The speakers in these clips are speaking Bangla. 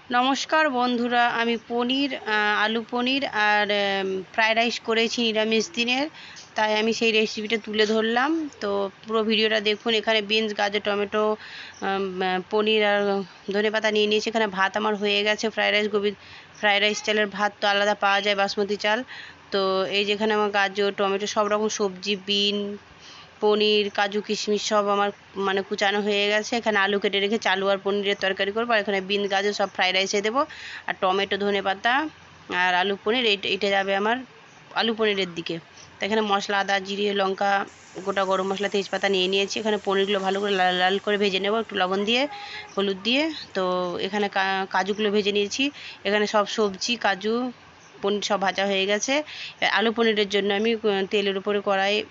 নমস্কার বন্ধুরা, আমি আলু পনির আর ফ্রায়েড রাইস করেছি নিরামিষ দিনের, তাই আমি সেই রেসিপিটা তুলে ধরলাম। তো পুরো ভিডিওটা দেখুন। এখানে বিনস, গাজর, টমেটো, পনির আর ধনেপাতা নিয়ে নিয়েছি। এখানে ভাত আমার হয়ে গেছে। ফ্রায়েড রাইস চালের ভাত তো আলাদা পাওয়া যায়, বাসমতি চাল। তো এই যেখানে আমার গাজর, টমেটো, সব রকম সবজি, বিন, পনির, কাজু, কিশমিশ সব আমার কুচানো হয়ে গেছে। এখানে আলু কেটে রেখেছি, আলু আর পনিরের তরকারি করবো। আর এখানে বিন, গাজর সব ফ্রাইড রাইসে দেবো। আর টমেটো, ধনেপাতা আর আলু পনির এইটা যাবে আমার আলু পনিরের দিকে। তো এখানে মশলা, আদা, জিরে, লঙ্কা, গোটা গরম মশলা, তেজপাতা নিয়ে নিয়েছি। এখানে পনিরগুলো ভালো করে লাল লাল করে ভেজে নেবো, একটু লবণ দিয়ে, হলুদ দিয়ে। তো এখানে কাজুগুলো ভেজে নিয়েছি। এখানে সব সবজি, কাজু, পনির সব ভাজা হয়ে গেছে। আলু পনিরের জন্য আমি তেলের উপরে কড়াইয়ে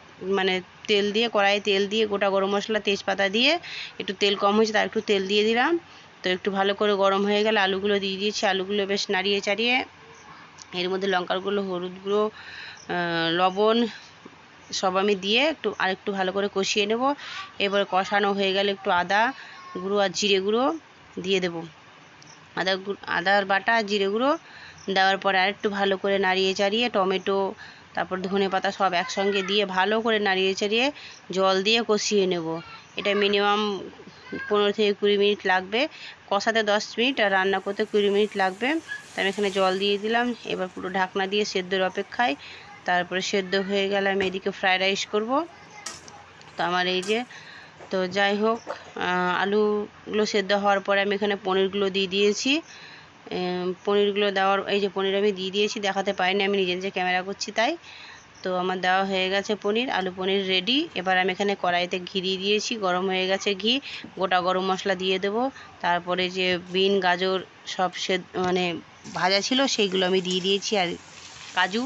তেল দিয়ে গোটা গরম মশলা, তেজপাতা দিয়ে, একটু তেল কম হয়েছে তার একটু তেল দিয়ে দিলাম। তো একটু ভালো করে গরম হয়ে গেলে আলুগুলো দিয়ে দিয়েছি। আলুগুলো বেশ নাড়িয়ে চাড়িয়ে এর মধ্যে লঙ্কার গুঁড়ো, হলুদ গুঁড়ো, লবণ সব আমি দিয়ে আরেকটু ভালো করে কষিয়ে নেব। এবার কষানো হয়ে গেলে একটু আদা গুঁড়ো আর জিরে গুঁড়ো দিয়ে দেবো। আদার বাটা আর জিরে গুঁড়ো দেওয়ার পরে আরেকটু ভালো করে নাড়িয়ে চাড়িয়ে টমেটো, তারপর ধনেপাতা সব একসঙ্গে দিয়ে ভালো করে নাড়িয়ে চাড়িয়ে জল দিয়ে কষিয়ে নেব। এটা মিনিমাম 15 থেকে 20 মিনিট লাগবে। কষাতে 10 মিনিট আর রান্না করতে 20 মিনিট লাগবে। তো আমি এখানে জল দিয়ে দিলাম। এবার পুরো ঢাকনা দিয়ে সেদ্ধর অপেক্ষায়। তারপরে সেদ্ধ হয়ে গেলে আমি এদিকে ফ্রায়েড রাইস করব। তো আমার এই যে, তো যাই হোক, আলুগুলো সেদ্ধ হওয়ার পরে আমি এখানে পনিরগুলো দিয়ে দিয়েছি। পনিরগুলো দেওয়ার, এই যে পনির আমি দিয়ে দিয়েছি, দেখাতে পারিনি, আমি নিজে নিজে ক্যামেরা করছি তাই। তো আমার দেওয়া হয়ে গেছে পনির, আলু পনির রেডি। এবার আমি এখানে কড়াইতে ঘি দিয়ে দিয়েছি, গরম হয়ে গেছে ঘি। গোটা গরম মশলা দিয়ে দেবো। তারপরে যে বিন, গাজর সব ভাজা ছিল সেইগুলো আমি দিয়ে দিয়েছি। আর কাজু,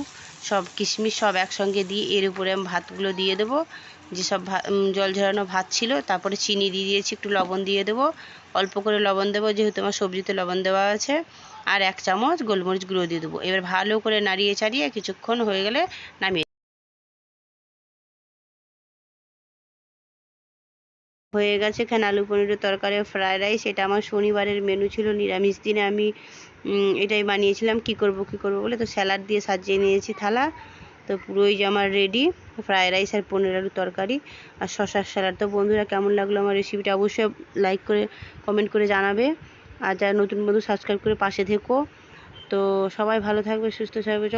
সব কিশমিশ সব একসঙ্গে দিয়ে এর উপরে আমি ভাতগুলো দিয়ে দেবো। যেসব জল ঝরানো ভাত ছিল। তারপরে চিনি দিয়ে দিয়েছি, একটু লবণ দিয়ে দেবো, অল্প করে লবণ দেবো যেহেতু আমার সবজিতে লবণ দেওয়া আছে। আর 1 চামচ গোলমরিচ গুঁড়ো দিয়ে দেবো। এবার ভালো করে নাড়িয়ে চাড়িয়ে কিছুক্ষণ হয়ে গেলে নামিয়ে হয়ে গেছে। এখানে আলু পনিরের তরকারি, ফ্রায়েড রাইস। এটা আমার শনিবারের মেনু ছিল, নিরামিষ দিনে আমি এটাই বানিয়েছিলাম। কি করব বলে তো স্যালাড দিয়ে সাজিয়ে নিয়েছি থালা। তো পুরোই যে আমার রেডি ফ্রায়েড রাইস আর পনির আলু তরকারি আর শসার স্যালাড। তো বন্ধুরা, কেমন লাগলো আমার রেসিপিটা অবশ্যই লাইক করে কমেন্ট করে জানাবে। আর যারা নতুন বন্ধু, সাবস্ক্রাইব করে পাশে থেকো। তো সবাই ভালো থাকবে, সুস্থ থাকবে। চলো।